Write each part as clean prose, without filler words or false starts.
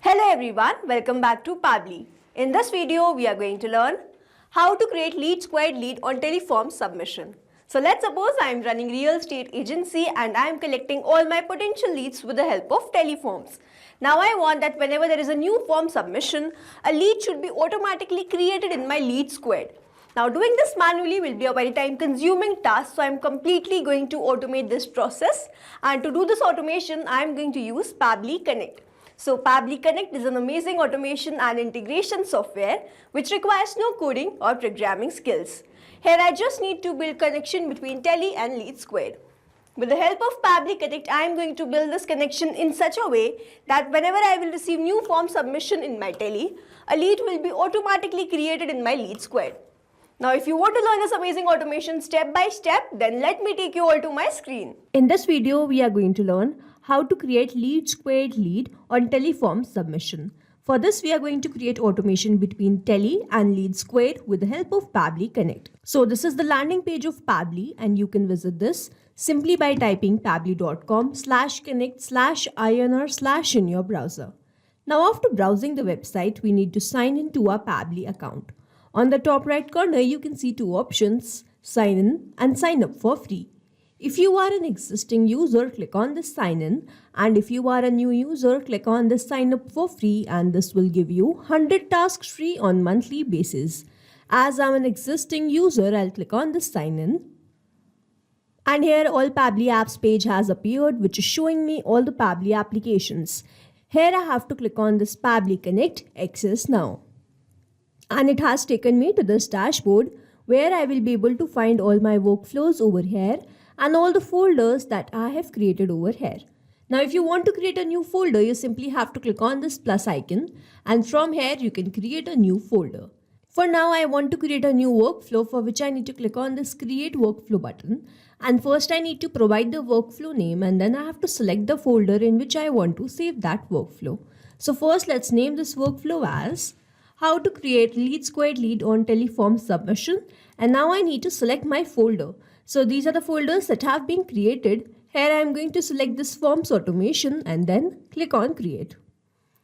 Hello everyone, welcome back to Pabbly. In this video, we are going to learn how to create lead squared lead on teleform submission. So let's suppose I am running real estate agency and I am collecting all my potential leads with the help of teleforms. Now I want that whenever there is a new form submission, a lead should be automatically created in my lead squared. Now doing this manually will be a very time consuming task, so I am completely going to automate this process, and to do this automation I am going to use Pabbly Connect. So Pabbly Connect is an amazing automation and integration software which requires no coding or programming skills. Here I just need to build connection between Tele and Lead Squared. With the help of Pabbly Connect, I am going to build this connection in such a way that whenever I will receive new form submission in my Tele, a lead will be automatically created in my Lead Squared. Now if you want to learn this amazing automation step by step, then let me take you all to my screen. In this video, we are going to learn how to create lead squared lead on teleform submission. For this, we are going to create automation between Tele and Lead Squared with the help of Pabbly Connect. So this is the landing page of Pabbly, and you can visit this simply by typing pabbly.com/connect/inr/ in your browser. Now after browsing the website, we need to sign in to our Pabbly account. On the top right corner, you can see two options, sign in and sign up for free. If you are an existing user, click on this sign in, and if you are a new user, click on this sign up for free, and this will give you 100 tasks free on monthly basis. As I'm an existing user, I'll click on this sign in. And here all Pabbly apps page has appeared, which is showing me all the Pabbly applications. Here I have to click on this Pabbly Connect Access Now. And it has taken me to this dashboard where I will be able to find all my workflows over here and all the folders that I have created over here. Now if you want to create a new folder, you simply have to click on this plus icon, and from here you can create a new folder. For now I want to create a new workflow, for which I need to click on this create workflow button, and first I need to provide the workflow name, and then I have to select the folder in which I want to save that workflow. So first let's name this workflow as how to create lead squared lead on teleform submission, and now I need to select my folder. So these are the folders that have been created. Here I am going to select this forms automation and then click on create.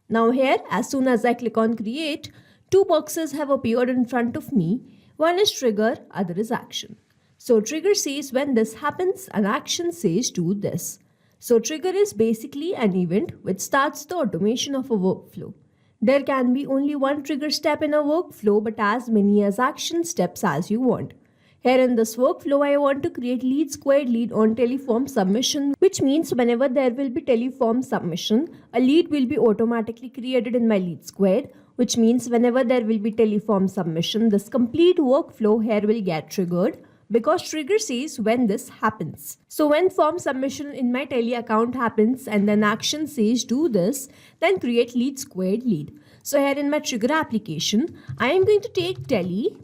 Now here, as soon as I click on create, two boxes have appeared in front of me. One is trigger, other is action. So trigger says when this happens, and action says do this. So trigger is basically an event which starts the automation of a workflow. There can be only one trigger step in a workflow, but as many as action steps as you want. Here in this workflow, I want to create lead squared lead on teleform submission, which means whenever there will be teleform submission, a lead will be automatically created in my lead squared, which means whenever there will be teleform submission, this complete workflow here will get triggered, because trigger says when this happens. So when form submission in my Tele account happens and then action says do this, then create lead squared lead. So here in my trigger application, I am going to take Tele,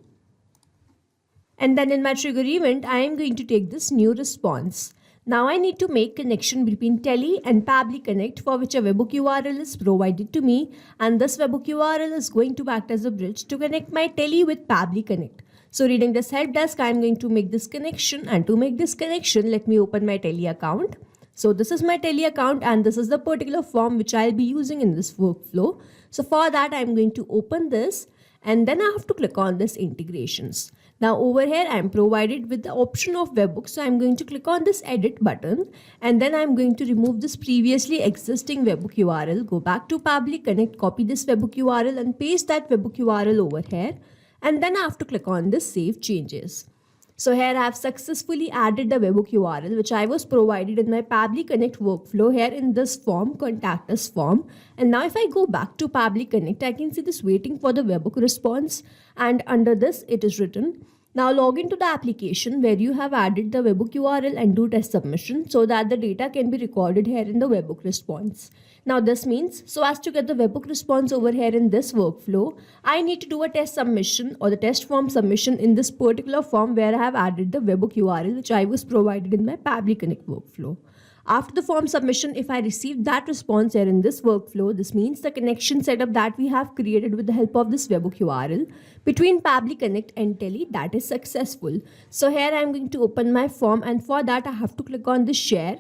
and then in my trigger event, I am going to take this new response. Now I need to make connection between Tele and Pabbly Connect, for which a webhook URL is provided to me, and this webhook URL is going to act as a bridge to connect my Tele with Pabbly Connect. So reading this help desk, I am going to make this connection, and to make this connection, let me open my Tele account. So this is my Tele account, and this is the particular form which I will be using in this workflow. So for that, I am going to open this, and then I have to click on this integrations. Now over here I am provided with the option of webhook, so I am going to click on this edit button, and then I am going to remove this previously existing webhook URL, go back to Pabbly Connect, copy this webhook URL and paste that webhook URL over here, and then I have to click on this save changes. So here I have successfully added the webhook URL which I was provided in my Pabbly Connect workflow here in this form, contact us form. And now if I go back to Pabbly Connect, I can see this waiting for the webhook response, and under this it is written, now log into the application where you have added the webhook URL and do test submission so that the data can be recorded here in the webhook response. Now this means, so as to get the webhook response over here in this workflow, I need to do a test submission or the test form submission in this particular form where I have added the webhook URL which I was provided in my Pabbly Connect workflow. After the form submission, if I receive that response here in this workflow, this means the connection setup that we have created with the help of this webhook URL between Pabbly Connect and Tele, that is successful. So here I am going to open my form, and for that I have to click on this share.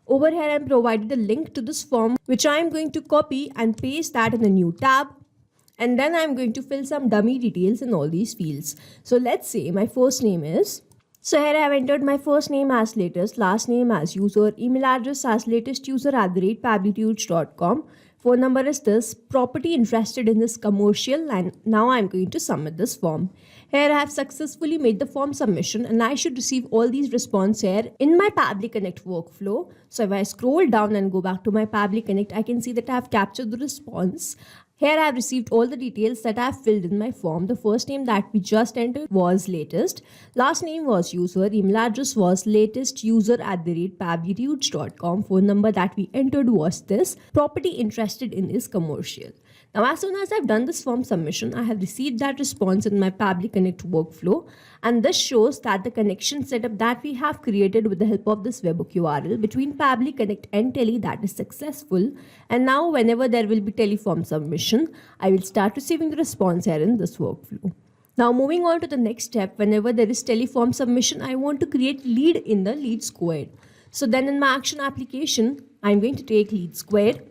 Over here I'm provided a link to this form which I am going to copy and paste that in a new tab. And then I'm going to fill some dummy details in all these fields. So let's say my first name is. So here I have entered my first name as latest, last name as user, email address as latest_user@pablitudes.com. Phone number is this, property interested in this commercial, and now I'm going to submit this form. Here I have successfully made the form submission and I should receive all these response here in my Pabbly Connect workflow. So if I scroll down and go back to my Pabbly Connect, I can see that I have captured the response. Here I have received all the details that I have filled in my form. The first name that we just entered was latest. Last name was user. Email address was latest_user@pablitudes.com. Phone number that we entered was this. Property interested in is commercial. Now, as soon as I've done this form submission, I have received that response in my Pabbly Connect workflow. And this shows that the connection setup that we have created with the help of this webhook URL between Pabbly Connect and Tele, that is successful. And now whenever there will be Teleform submission, I will start receiving the response here in this workflow. Now moving on to the next step, whenever there is Teleform submission, I want to create lead in the lead squared. So then in my action application, I'm going to take lead squared.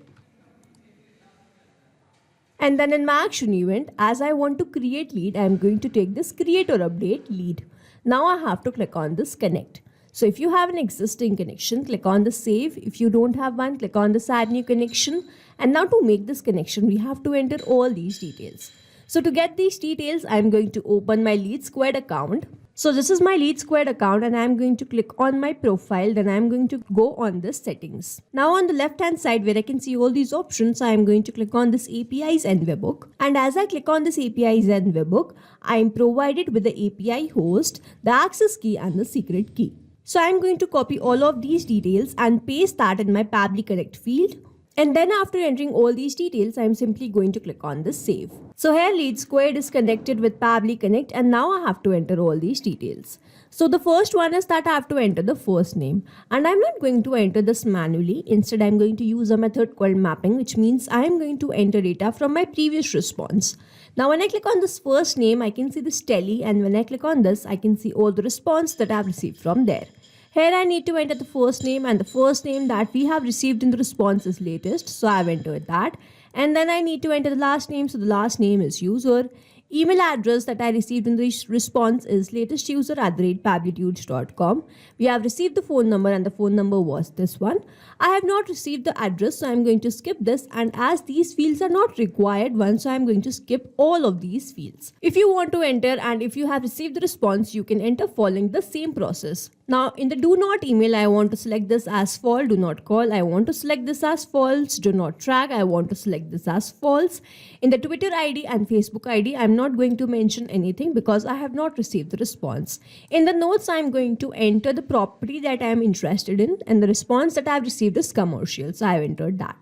And then in my action event, as I want to create lead, I am going to take this create or update lead. Now I have to click on this connect. So if you have an existing connection, click on the save. If you don't have one, click on this add new connection. And now to make this connection, we have to enter all these details. So to get these details, I'm going to open my Lead Squared account. So this is my Lead Squared account and I'm going to click on my profile. Then I'm going to go on this settings. Now on the left hand side where I can see all these options, I'm going to click on this APIs and webhook. And as I click on this APIs and webhook, I'm provided with the API host, the access key and the secret key. So I'm going to copy all of these details and paste that in my Pabbly Connect field. And then after entering all these details, I'm simply going to click on this save. So here Lead Squared is connected with Pabbly Connect and now I have to enter all these details. So the first one is that I have to enter the first name and I'm not going to enter this manually. Instead, I'm going to use a method called mapping, which means I'm going to enter data from my previous response. Now when I click on this first name, I can see this tele, and when I click on this, I can see all the response that I've received from there. Here I need to enter the first name, and the first name that we have received in the response is latest. So I've entered that. And then I need to enter the last name. So the last name is user. Email address that I received in this response is latestuser@pablitudes.com. We have received the phone number and the phone number was this one. I have not received the address, so I'm going to skip this, and as these fields are not required one, so I'm going to skip all of these fields. If you want to enter and if you have received the response, you can enter following the same process. Now in the do not email, I want to select this as false, do not call. I want to select this as false, do not track. I want to select this as false. In the Twitter ID and Facebook ID, I'm not going to mention anything because I have not received the response. In the notes, I'm going to enter the property that I am interested in, and the response that I've received is commercial. So I've entered that.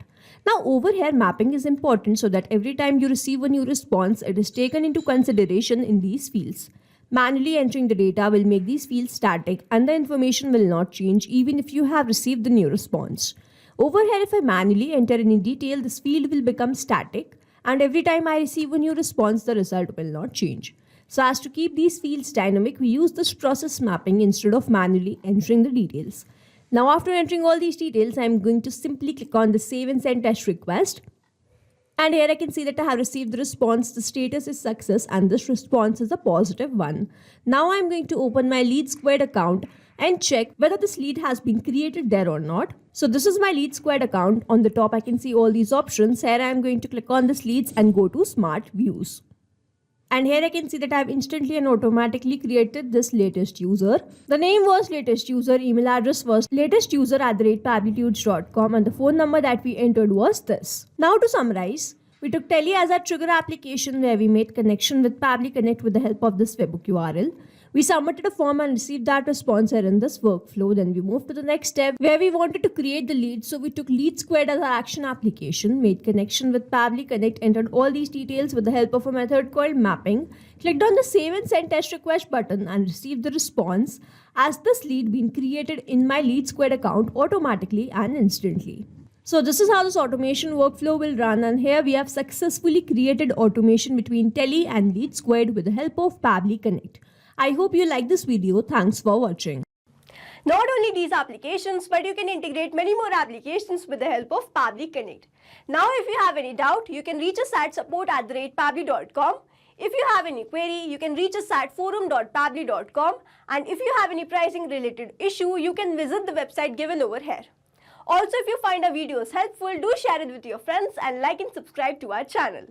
Now over here, mapping is important so that every time you receive a new response, it is taken into consideration in these fields. Manually entering the data will make these fields static and the information will not change even if you have received the new response. Over here, if I manually enter any detail, this field will become static, and every time I receive a new response, the result will not change. So as to keep these fields dynamic, we use this process mapping instead of manually entering the details. Now after entering all these details, I am going to simply click on the save and send test request. And here I can see that I have received the response. The status is success and this response is a positive one. Now I'm going to open my Lead Squared account and check whether this lead has been created there or not. So this is my Lead Squared account. On the top, I can see all these options. Here I'm going to click on this leads and go to Smart Views. And here I can see that I have instantly and automatically created this latest user. The name was latest user, email address was latestuser@pablitudes.com, and the phone number that we entered was this. Now to summarize, we took Tele as our trigger application where we made connection with Pabbly Connect with the help of this webhook URL. We submitted a form and received that response here in this workflow. Then we moved to the next step where we wanted to create the lead. So we took Lead Squared as our action application, made connection with Pabbly Connect, entered all these details with the help of a method called mapping, clicked on the save and send test request button and received the response as this lead being created in my Lead Squared account automatically and instantly. So this is how this automation workflow will run, and here we have successfully created automation between Tele and Lead Squared with the help of Pabbly Connect. I hope you like this video. Thanks for watching. Not only these applications, but you can integrate many more applications with the help of Pabbly Connect. Now, if you have any doubt, you can reach us at support@pabbly.com. If you have any query, you can reach us at forum.pabbly.com. And if you have any pricing related issue, you can visit the website given over here. Also, if you find our videos helpful, do share it with your friends and like and subscribe to our channel.